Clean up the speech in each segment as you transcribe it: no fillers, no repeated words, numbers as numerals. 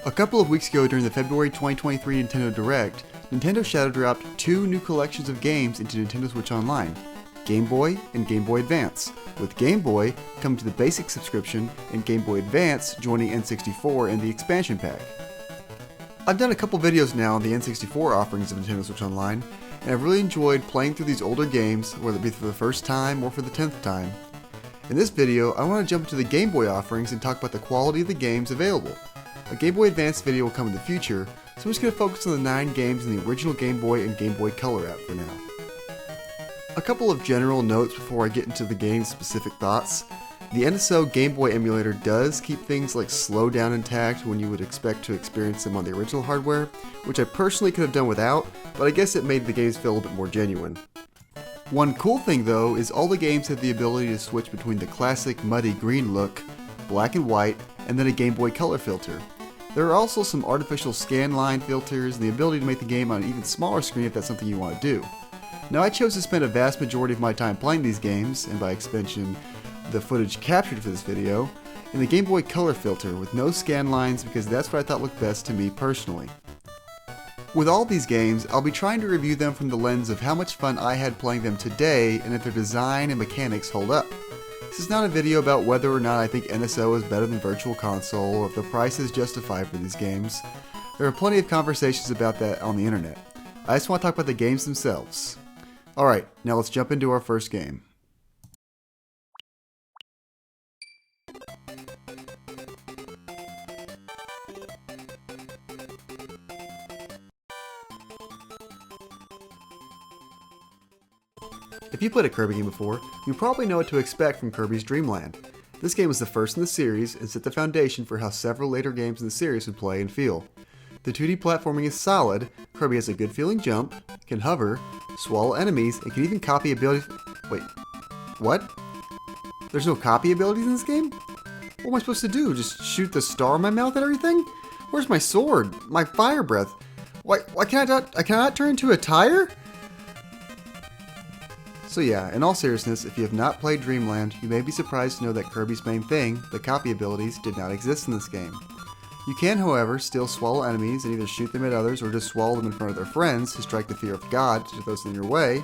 A couple of weeks ago during the February 2023 Nintendo Direct, Nintendo Shadow dropped two new collections of games into Nintendo Switch Online, Game Boy and Game Boy Advance, with Game Boy coming to the basic subscription and Game Boy Advance joining N64 in the expansion pack. I've done a couple videos now on the N64 offerings of Nintendo Switch Online, and I've really enjoyed playing through these older games, whether it be for the first time or for the 10th time. In this video, I want to jump into the Game Boy offerings and talk about the quality of the games available. A Game Boy Advance video will come in the future, so I'm just going to focus on the 9 games in the original Game Boy and Game Boy Color app for now. A couple of general notes before I get into the game's specific thoughts. The NSO Game Boy emulator does keep things like slowdown intact when you would expect to experience them on the original hardware, which I personally could have done without, but I guess it made the games feel a bit more genuine. One cool thing though is all the games have the ability to switch between the classic muddy green look, black and white, and then a Game Boy Color filter. There are also some artificial scan line filters and the ability to make the game on an even smaller screen if that's something you want to do. Now I chose to spend a vast majority of my time playing these games, and by extension, the footage captured for this video, in the Game Boy Color filter with no scan lines because that's what I thought looked best to me personally. With all these games, I'll be trying to review them from the lens of how much fun I had playing them today and if their design and mechanics hold up. This is not a video about whether or not I think NSO is better than Virtual Console or if the price is justified for these games. There are plenty of conversations about that on the internet. I just want to talk about the games themselves. Alright, now let's jump into our first game. If you played a Kirby game before, you probably know what to expect from Kirby's Dream Land. This game was the first in the series and set the foundation for how several later games in the series would play and feel. The 2D platforming is solid, Kirby has a good feeling jump, can hover, swallow enemies, and can even copy abilities. Wait, what? There's no copy abilities in this game? What am I supposed to do? Just shoot the star in my mouth and everything? Where's my sword? My fire breath? Why can't I cannot turn into a tire? So yeah, in all seriousness, if you have not played Dreamland, you may be surprised to know that Kirby's main thing, the copy abilities, did not exist in this game. You can, however, still swallow enemies and either shoot them at others or just swallow them in front of their friends to strike the fear of God to those in your way.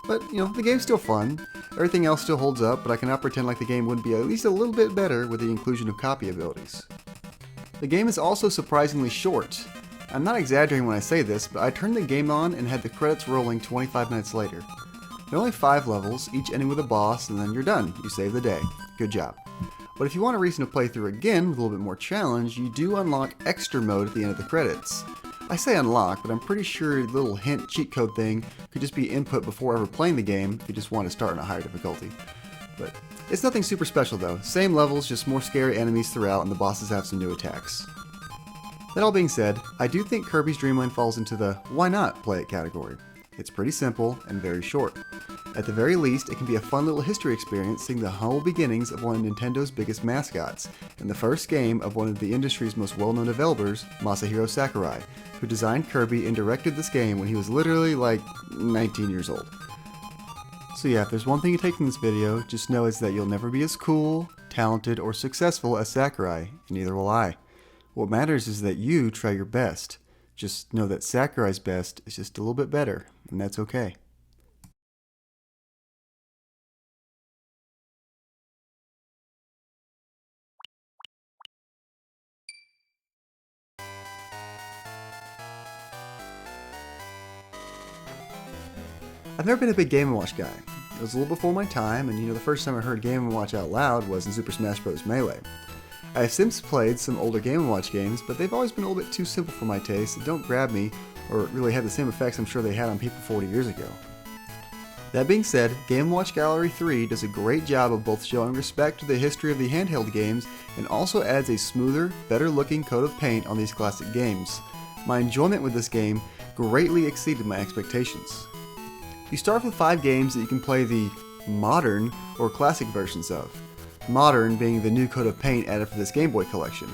But, the game's still fun. Everything else still holds up, but I cannot pretend like the game wouldn't be at least a little bit better with the inclusion of copy abilities. The game is also surprisingly short. I'm not exaggerating when I say this, but I turned the game on and had the credits rolling 25 minutes later. There are only 5 levels, each ending with a boss, and then you're done. You save the day. Good job. But if you want a reason to play through again with a little bit more challenge, you do unlock Extra Mode at the end of the credits. I say unlock, but I'm pretty sure the little hint cheat code thing could just be input before ever playing the game if you just want to start on a higher difficulty. But it's nothing super special though. Same levels, just more scary enemies throughout, and the bosses have some new attacks. That all being said, I do think Kirby's Dream Land falls into the why not play it category. It's pretty simple and very short. At the very least, it can be a fun little history experience seeing the humble beginnings of one of Nintendo's biggest mascots, and the first game of one of the industry's most well-known developers, Masahiro Sakurai, who designed Kirby and directed this game when he was literally like 19 years old. So yeah, if there's one thing you take from this video, just know it's that you'll never be as cool, talented, or successful as Sakurai, and neither will I. What matters is that you try your best. Just know that Sakurai's best is just a little bit better, and that's okay. I've never been a big Game & Watch guy. It was a little before my time, and the first time I heard Game & Watch out loud was in Super Smash Bros. Melee. I have since played some older Game & Watch games, but they've always been a little bit too simple for my taste and don't grab me, or really have the same effects I'm sure they had on people 40 years ago. That being said, Game & Watch Gallery 3 does a great job of both showing respect to the history of the handheld games and also adds a smoother, better looking coat of paint on these classic games. My enjoyment with this game greatly exceeded my expectations. You start with 5 games that you can play the modern or classic versions of. Modern being the new coat of paint added for this Game Boy collection.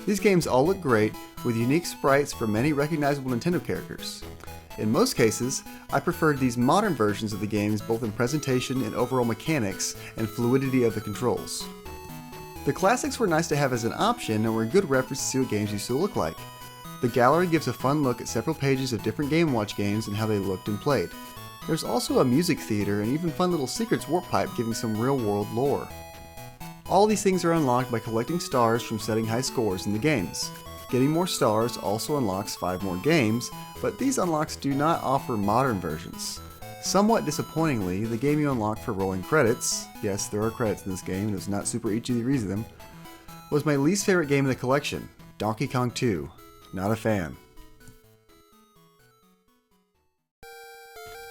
These games all look great, with unique sprites for many recognizable Nintendo characters. In most cases, I preferred these modern versions of the games both in presentation and overall mechanics and fluidity of the controls. The classics were nice to have as an option and were a good reference to see what games used to look like. The gallery gives a fun look at several pages of different Game & Watch games and how they looked and played. There's also a music theater and even fun little secrets warp pipe giving some real-world lore. All these things are unlocked by collecting stars from setting high scores in the games. Getting more stars also unlocks 5 more games, but these unlocks do not offer modern versions. Somewhat disappointingly, the game you unlock for rolling credits, yes, there are credits in this game and it's not super easy to read them, was my least favorite game in the collection, Donkey Kong 2. Not a fan.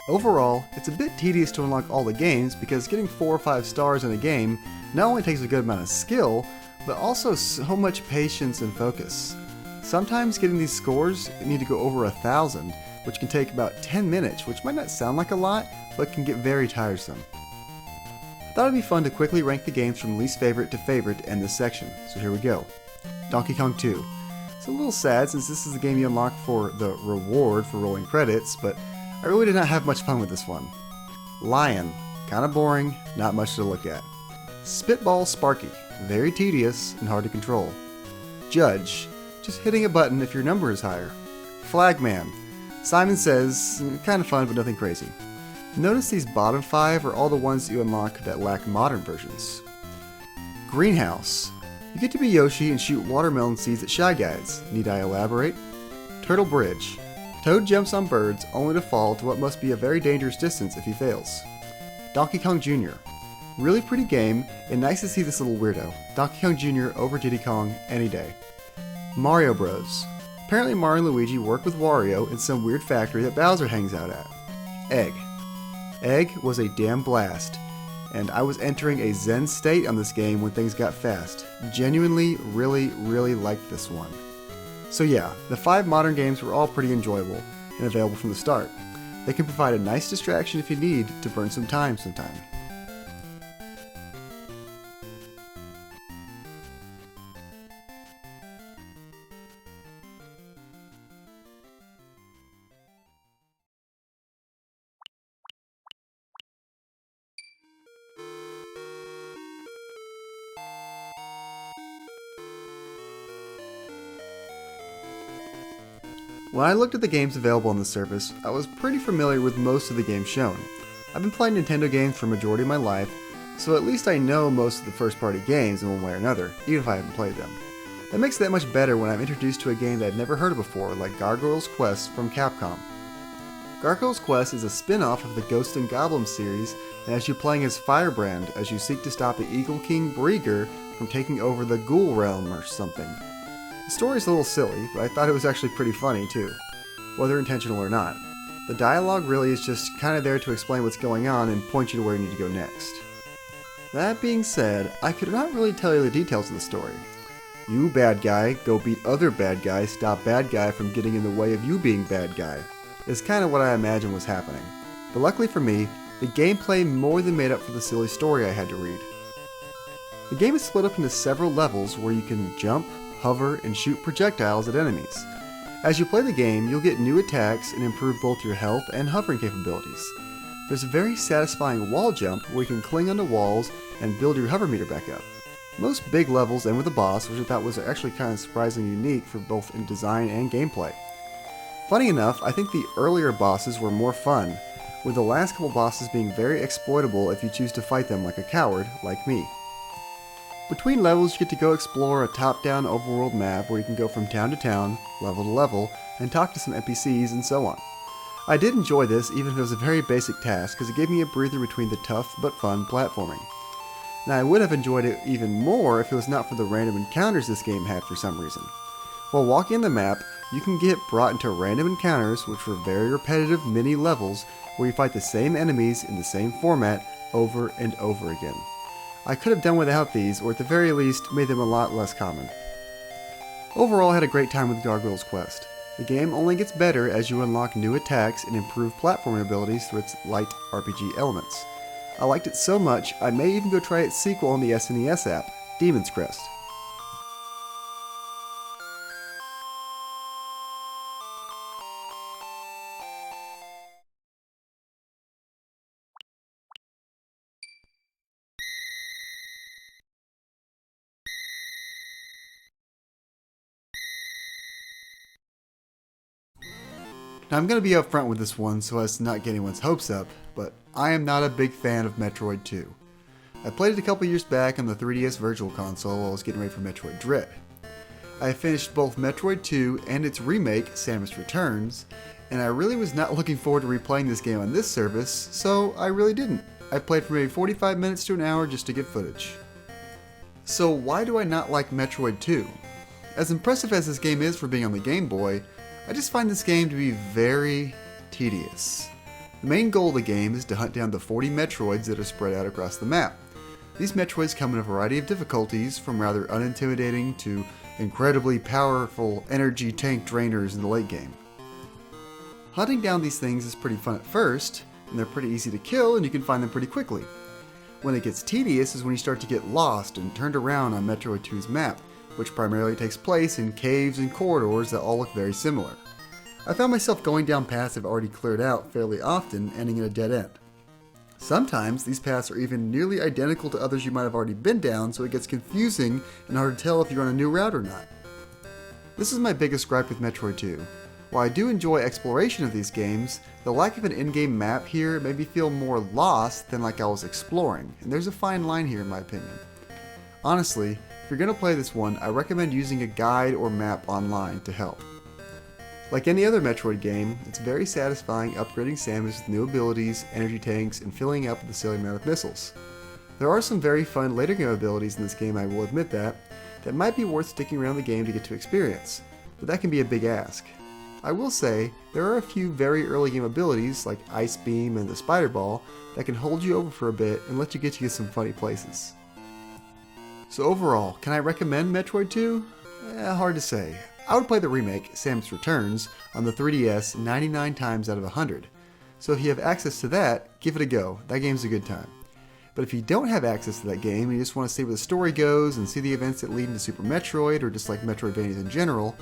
Overall, it's a bit tedious to unlock all the games because getting 4 or 5 stars in a game not only takes a good amount of skill, but also so much patience and focus. Sometimes getting these scores need to go over 1,000, which can take about 10 minutes, which might not sound like a lot, but can get very tiresome. I thought it'd be fun to quickly rank the games from least favorite to favorite in this section, so here we go. Donkey Kong 2. It's a little sad since this is the game you unlock for the reward for rolling credits, but I really did not have much fun with this one. Lion. Kinda boring, not much to look at. Spitball Sparky. Very tedious and hard to control. Judge. Just hitting a button if your number is higher. Flagman. Simon Says, kinda fun but nothing crazy. Notice these bottom 5 are all the ones that you unlock that lack modern versions. Greenhouse. You get to be Yoshi and shoot watermelon seeds at Shy Guys. Need I elaborate? Turtle Bridge. Toad jumps on birds only to fall to what must be a very dangerous distance if he fails. Donkey Kong Jr. Really pretty game and nice to see this little weirdo. Donkey Kong Jr. over Diddy Kong any day. Mario Bros. Apparently Mario and Luigi work with Wario in some weird factory that Bowser hangs out at. Egg. Egg was a damn blast, and I was entering a zen state on this game when things got fast. Genuinely, really liked this one. So yeah, the 5 modern games were all pretty enjoyable and available from the start. They can provide a nice distraction if you need to burn some time sometime. When I looked at the games available on the service, I was pretty familiar with most of the games shown. I've been playing Nintendo games for a majority of my life, so at least I know most of the first-party games in one way or another, even if I haven't played them. That makes it that much better when I'm introduced to a game that I've never heard of before, like Gargoyle's Quest from Capcom. Gargoyle's Quest is a spin-off of the Ghost and Goblins series, and has you playing as Firebrand as you seek to stop the Eagle King Breaker from taking over the Ghoul Realm or something. The story's a little silly, but I thought it was actually pretty funny too, whether intentional or not. The dialogue really is just kinda there to explain what's going on and point you to where you need to go next. That being said, I could not really tell you the details of the story. You bad guy, go beat other bad guy, stop bad guy from getting in the way of you being bad guy, is kinda what I imagine was happening. But luckily for me, the gameplay more than made up for the silly story I had to read. The game is split up into several levels where you can jump, hover, and shoot projectiles at enemies. As you play the game, you'll get new attacks and improve both your health and hovering capabilities. There's a very satisfying wall jump where you can cling onto walls and build your hover meter back up. Most big levels end with a boss, which I thought was actually kind of surprisingly unique for both in design and gameplay. Funny enough, I think the earlier bosses were more fun, with the last couple bosses being very exploitable if you choose to fight them like a coward, like me. Between levels, you get to go explore a top-down overworld map where you can go from town to town, level to level, and talk to some NPCs and so on. I did enjoy this, even if it was a very basic task, because it gave me a breather between the tough but fun platforming. Now, I would have enjoyed it even more if it was not for the random encounters this game had for some reason. While walking the map, you can get brought into random encounters, which were very repetitive mini levels where you fight the same enemies in the same format over and over again. I could have done without these, or at the very least, made them a lot less common. Overall, I had a great time with Gargoyle's Quest. The game only gets better as you unlock new attacks and improve platforming abilities through its light RPG elements. I liked it so much, I may even go try its sequel on the SNES app, Demon's Crest. Now I'm going to be upfront with this one so as to not get anyone's hopes up, but I am not a big fan of Metroid 2. I played it a couple years back on the 3DS Virtual Console while I was getting ready for Metroid Dread. I finished both Metroid 2 and its remake, Samus Returns, and I really was not looking forward to replaying this game on this service, so I really didn't. I played for maybe 45 minutes to an hour just to get footage. So why do I not like Metroid 2? As impressive as this game is for being on the Game Boy, I just find this game to be very tedious. The main goal of the game is to hunt down the 40 Metroids that are spread out across the map. These Metroids come in a variety of difficulties, from rather unintimidating to incredibly powerful energy tank drainers in the late game. Hunting down these things is pretty fun at first, and they're pretty easy to kill and you can find them pretty quickly. When it gets tedious is when you start to get lost and turned around on Metroid 2's map, which primarily takes place in caves and corridors that all look very similar. I found myself going down paths I've already cleared out fairly often, ending in a dead end. Sometimes these paths are even nearly identical to others you might have already been down, so it gets confusing and hard to tell if you're on a new route or not. This is my biggest gripe with Metroid 2. While I do enjoy exploration of these games, the lack of an in-game map here made me feel more lost than like I was exploring, and there's a fine line here in my opinion. Honestly, if you're going to play this one, I recommend using a guide or map online to help. Like any other Metroid game, it's very satisfying upgrading Samus with new abilities, energy tanks, and filling up with a silly amount of missiles. There are some very fun later game abilities in this game, I will admit that might be worth sticking around the game to get to experience, but that can be a big ask. I will say, there are a few very early game abilities, like Ice Beam and the Spider Ball, that can hold you over for a bit and let you get to some funny places. So overall, can I recommend Metroid 2? Hard to say. I would play the remake, Samus Returns, on the 3DS 99 times out of 100. So if you have access to that, give it a go. That game's a good time. But if you don't have access to that game and you just want to see where the story goes and see the events that lead into Super Metroid or just like Metroidvanias in general,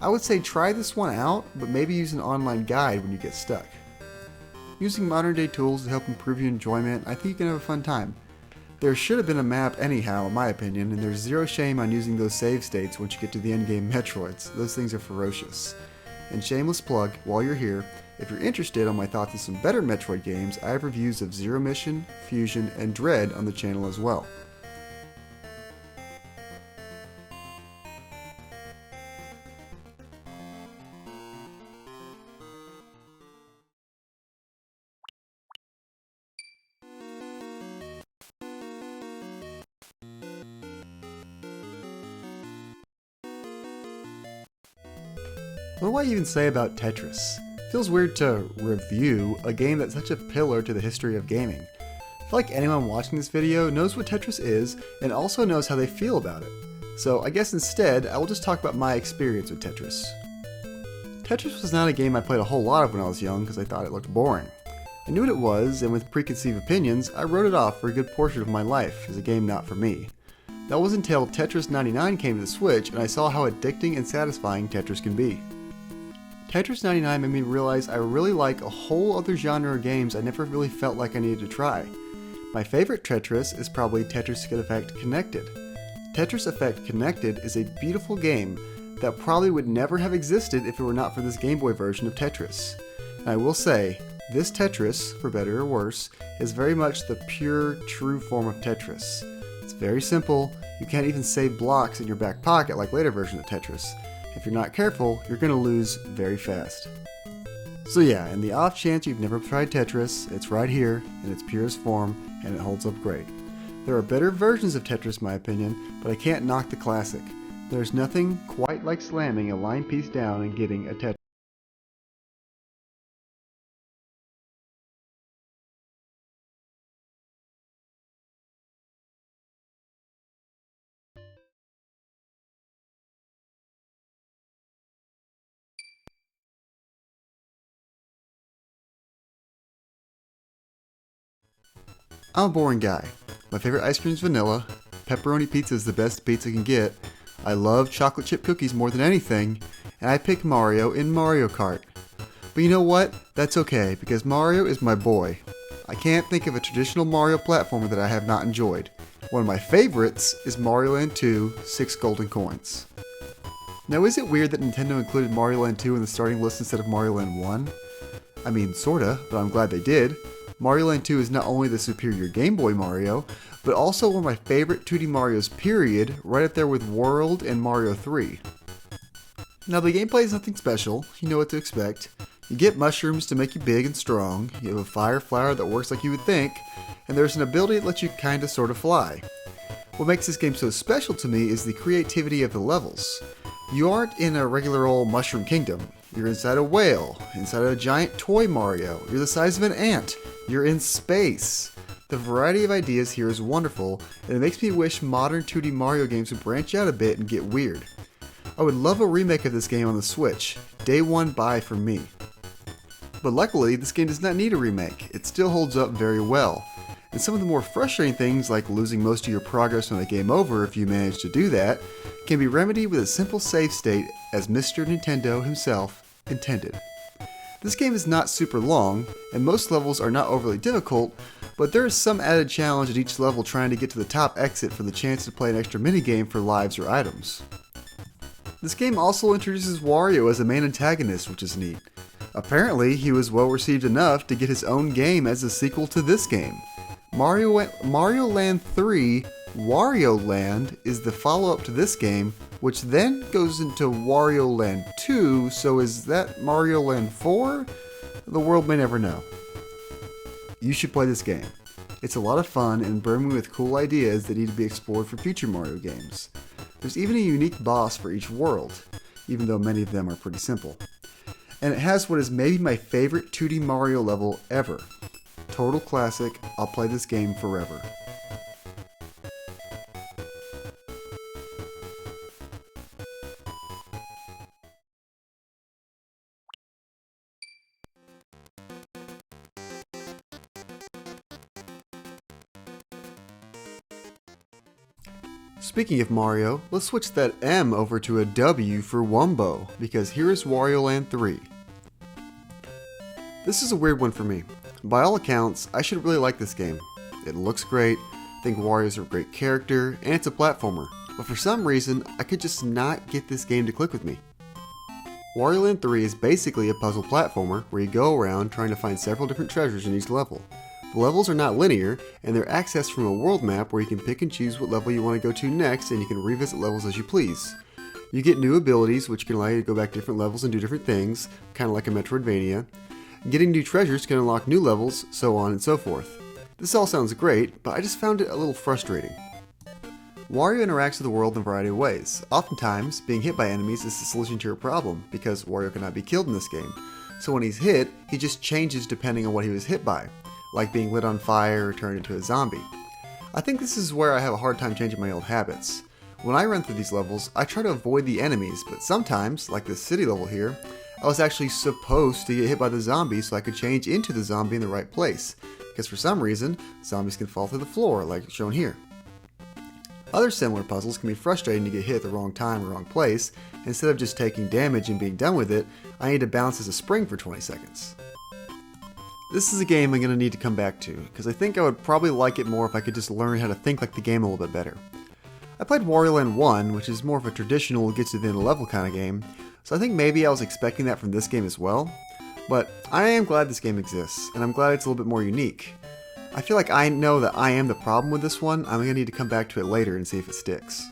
I would say try this one out, but maybe use an online guide when you get stuck. Using modern day tools to help improve your enjoyment, I think you can have a fun time. There should have been a map anyhow, in my opinion, and there's zero shame on using those save states once you get to the endgame Metroids. Those things are ferocious. And shameless plug, while you're here, if you're interested on my thoughts on some better Metroid games, I have reviews of Zero Mission, Fusion, and Dread on the channel as well. What do I even say about Tetris? Feels weird to review a game that's such a pillar to the history of gaming. I feel like anyone watching this video knows what Tetris is and also knows how they feel about it. So I guess instead, I will just talk about my experience with Tetris. Tetris was not a game I played a whole lot of when I was young because I thought it looked boring. I knew what it was, and with preconceived opinions, I wrote it off for a good portion of my life as a game not for me. That was until Tetris 99 came to the Switch and I saw how addicting and satisfying Tetris can be. Tetris 99 made me realize I really like a whole other genre of games I never really felt like I needed to try. My favorite Tetris is probably Tetris Effect Connected. Tetris Effect Connected is a beautiful game that probably would never have existed if it were not for this Game Boy version of Tetris. And I will say, this Tetris, for better or worse, is very much the pure, true form of Tetris. It's very simple, you can't even save blocks in your back pocket like later versions of Tetris. If you're not careful, you're going to lose very fast. So yeah, in the off chance you've never tried Tetris, it's right here in its purest form and it holds up great. There are better versions of Tetris in my opinion, but I can't knock the classic. There's nothing quite like slamming a line piece down and getting a Tetris. I'm a boring guy. My favorite ice cream is vanilla, pepperoni pizza is the best pizza I can get, I love chocolate chip cookies more than anything, and I pick Mario in Mario Kart. But you know what? That's okay, because Mario is my boy. I can't think of a traditional Mario platformer that I have not enjoyed. One of my favorites is Wario Land 2, 6 golden coins. Now, is it weird that Nintendo included Mario Land 2 in the starting list instead of Mario Land 1? I mean, sorta, but I'm glad they did. Mario Land 2 is not only the superior Game Boy Mario, but also one of my favorite 2D Marios period, right up there with World and Mario 3. Now, the gameplay is nothing special, you know what to expect. You get mushrooms to make you big and strong, you have a fire flower that works like you would think, and there's an ability that lets you kinda sorta fly. What makes this game so special to me is the creativity of the levels. You aren't in a regular old Mushroom Kingdom. You're inside a whale, inside a giant toy Mario, you're the size of an ant, you're in space. The variety of ideas here is wonderful, and it makes me wish modern 2D Mario games would branch out a bit and get weird. I would love a remake of this game on the Switch. Day one buy for me. But luckily, this game does not need a remake. It still holds up very well. And some of the more frustrating things, like losing most of your progress on a game over if you manage to do that, can be remedied with a simple save state as Mr. Nintendo himself intended. This game is not super long, and most levels are not overly difficult, but there is some added challenge at each level trying to get to the top exit for the chance to play an extra minigame for lives or items. This game also introduces Wario as a main antagonist, which is neat. Apparently, he was well received enough to get his own game as a sequel to this game. Mario Land 3, Wario Land, is the follow-up to this game, which then goes into Wario Land 2, so is that Mario Land 4? The world may never know. You should play this game. It's a lot of fun and brimming with cool ideas that need to be explored for future Mario games. There's even a unique boss for each world, even though many of them are pretty simple. And it has what is maybe my favorite 2D Mario level ever. Total classic, I'll play this game forever. Speaking of Mario, let's switch that M over to a W for Wumbo, because here is Wario Land 3. This is a weird one for me. By all accounts, I should really like this game. It looks great, I think Wario's a great character, and it's a platformer, but for some reason, I could just not get this game to click with me. Wario Land 3 is basically a puzzle platformer where you go around trying to find several different treasures in each level. The levels are not linear, and they're accessed from a world map where you can pick and choose what level you want to go to next, and you can revisit levels as you please. You get new abilities, which can allow you to go back to different levels and do different things, kind of like a Metroidvania. Getting new treasures can unlock new levels, so on and so forth. This all sounds great, but I just found it a little frustrating. Wario interacts with the world in a variety of ways. Oftentimes, being hit by enemies is the solution to your problem, because Wario cannot be killed in this game. So when he's hit, he just changes depending on what he was hit by, like being lit on fire or turned into a zombie. I think this is where I have a hard time changing my old habits. When I run through these levels, I try to avoid the enemies, but sometimes, like this city level here, I was actually supposed to get hit by the zombie so I could change into the zombie in the right place, because for some reason, zombies can fall through the floor, like shown here. Other similar puzzles can be frustrating to get hit at the wrong time or wrong place. Instead of just taking damage and being done with it, I need to bounce as a spring for 20 seconds. This is a game I'm going to need to come back to, because I think I would probably like it more if I could just learn how to think like the game a little bit better. I played Wario Land 1, which is more of a traditional get to the end of the level kind of game, so I think maybe I was expecting that from this game as well. But I am glad this game exists, and I'm glad it's a little bit more unique. I feel like I know that I am the problem with this one. I'm going to need to come back to it later and see if it sticks.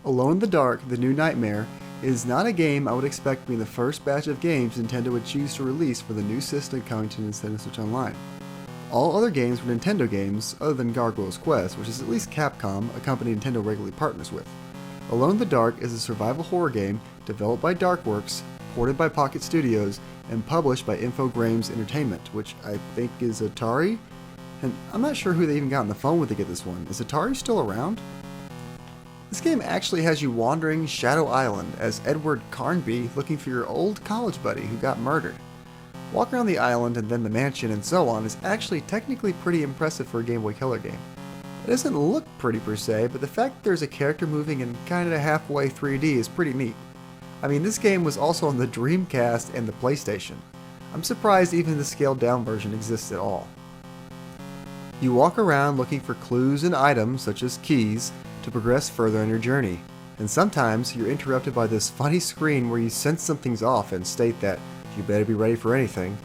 Alone in the Dark, The New Nightmare, is not a game I would expect to be in the first batch of games Nintendo would choose to release for the new system coming to Nintendo Switch Online. All other games were Nintendo games, other than Gargoyle's Quest, which is at least Capcom, a company Nintendo regularly partners with. Alone in the Dark is a survival horror game developed by Darkworks, ported by Pocket Studios, and published by Infogrames Entertainment, which I think is Atari? And I'm not sure who they even got on the phone with to get this one. Is Atari still around? This game actually has you wandering Shadow Island as Edward Carnby looking for your old college buddy who got murdered. Walk around the island and then the mansion and so on is actually technically pretty impressive for a Game Boy Color game. It doesn't look pretty per se, but the fact that there's a character moving in kinda halfway 3D is pretty neat. I mean, this game was also on the Dreamcast and the PlayStation. I'm surprised even the scaled down version exists at all. You walk around looking for clues and items, such as keys, to progress further on your journey. And sometimes you're interrupted by this funny screen where you sense something's off and state that you better be ready for anything.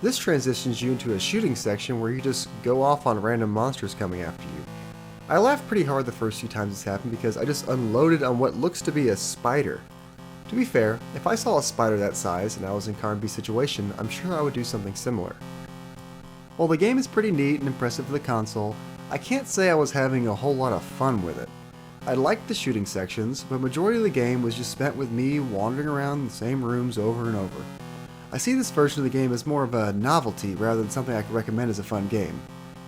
This transitions you into a shooting section where you just go off on random monsters coming after you. I laughed pretty hard the first few times this happened because I just unloaded on what looks to be a spider. To be fair, if I saw a spider that size and I was in Kirby's situation, I'm sure I would do something similar. While the game is pretty neat and impressive for the console, I can't say I was having a whole lot of fun with it. I liked the shooting sections, but majority of the game was just spent with me wandering around the same rooms over and over. I see this version of the game as more of a novelty rather than something I could recommend as a fun game.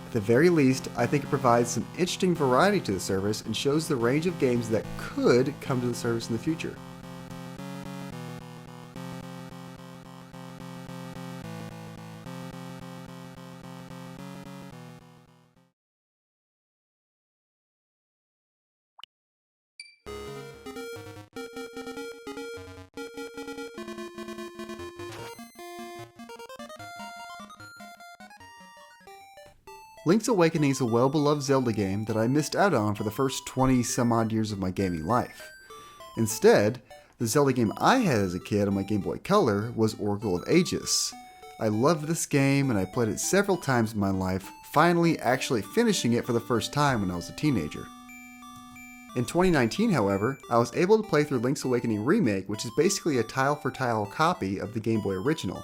At the very least, I think it provides some interesting variety to the service and shows the range of games that could come to the service in the future. Link's Awakening is a well-beloved Zelda game that I missed out on for the first 20 some odd years of my gaming life. Instead, the Zelda game I had as a kid on my Game Boy Color was Oracle of Ages. I loved this game and I played it several times in my life, finally actually finishing it for the first time when I was a teenager. In 2019, however, I was able to play through Link's Awakening Remake, which is basically a tile-for-tile copy of the Game Boy original.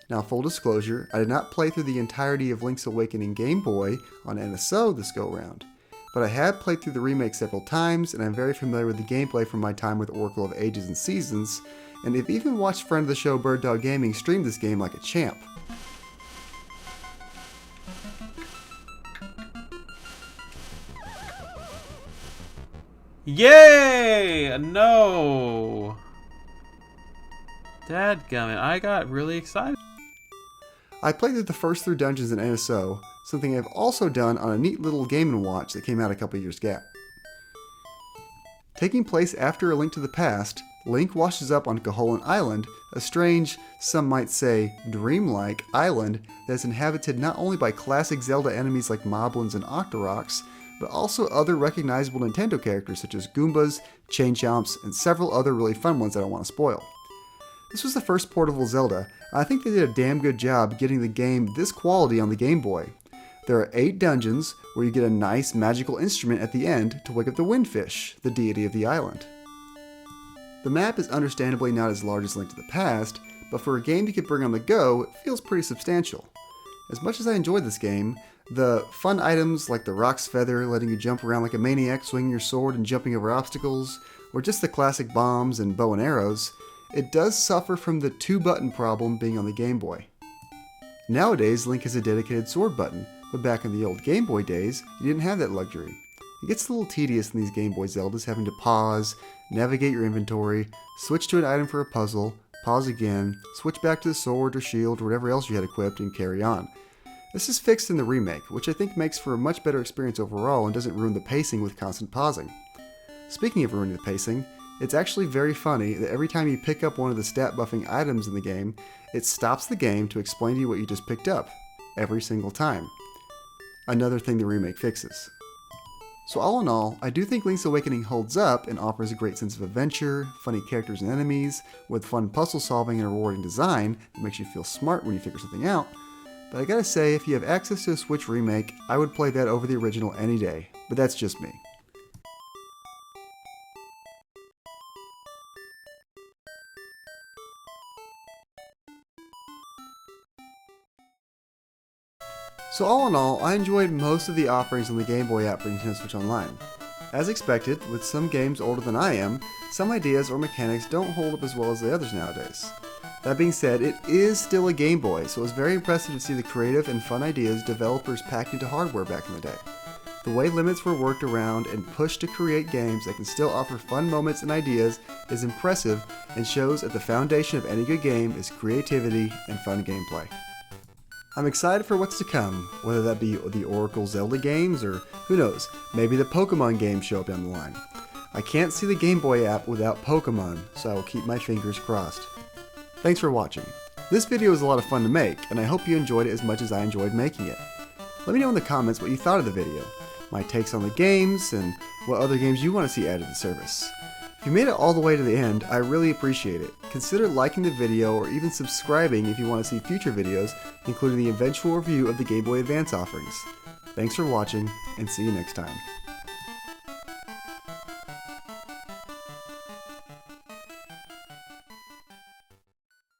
Now, full disclosure, I did not play through the entirety of Link's Awakening Game Boy on NSO this go-round, but I have played through the remake several times, and I'm very familiar with the gameplay from my time with Oracle of Ages and Seasons, and have even watched friend of the show Bird Dog Gaming stream this game like a champ. Yay! No! Dadgummit, I got really excited. I played through the first 3 dungeons in NSO, something I've also done on a neat little Game & Watch that came out a couple years gap. Taking place after A Link to the Past, Link washes up on Koholint Island, a strange, some might say, dreamlike island that is inhabited not only by classic Zelda enemies like Moblins and Octoroks, but also other recognizable Nintendo characters such as Goombas, Chain Chomps, and several other really fun ones that I don't want to spoil. This was the first portable Zelda, and I think they did a damn good job getting the game this quality on the Game Boy. There are 8 dungeons where you get a nice magical instrument at the end to wake up the Windfish, the deity of the island. The map is understandably not as large as Link to the Past, but for a game you could bring on the go, it feels pretty substantial. As much as I enjoyed this game, the fun items like the Rock's Feather letting you jump around like a maniac swinging your sword and jumping over obstacles, or just the classic bombs and bow and arrows, it does suffer from the 2-button problem being on the Game Boy. Nowadays, Link has a dedicated sword button, but back in the old Game Boy days, you didn't have that luxury. It gets a little tedious in these Game Boy Zeldas having to pause, navigate your inventory, switch to an item for a puzzle, pause again, switch back to the sword or shield or whatever else you had equipped and carry on. This is fixed in the remake, which I think makes for a much better experience overall and doesn't ruin the pacing with constant pausing. Speaking of ruining the pacing, it's actually very funny that every time you pick up one of the stat buffing items in the game, it stops the game to explain to you what you just picked up. Every single time. Another thing the remake fixes. So all in all, I do think Link's Awakening holds up and offers a great sense of adventure, funny characters and enemies, with fun puzzle solving and rewarding design that makes you feel smart when you figure something out. But I gotta say, if you have access to a Switch remake, I would play that over the original any day. But that's just me. So all in all, I enjoyed most of the offerings on the Game Boy app for Nintendo Switch Online. As expected, with some games older than I am, some ideas or mechanics don't hold up as well as the others nowadays. That being said, it is still a Game Boy, so it was very impressive to see the creative and fun ideas developers packed into hardware back in the day. The way limits were worked around and pushed to create games that can still offer fun moments and ideas is impressive and shows that the foundation of any good game is creativity and fun gameplay. I'm excited for what's to come, whether that be the Oracle Zelda games or, who knows, maybe the Pokemon games show up down the line. I can't see the Game Boy app without Pokemon, so I will keep my fingers crossed. Thanks for watching. This video was a lot of fun to make, and I hope you enjoyed it as much as I enjoyed making it. Let me know in the comments what you thought of the video, my takes on the games, and what other games you want to see added to the service. If you made it all the way to the end, I really appreciate it. Consider liking the video or even subscribing if you want to see future videos, including the eventual review of the Game Boy Advance offerings. Thanks for watching, and see you next time.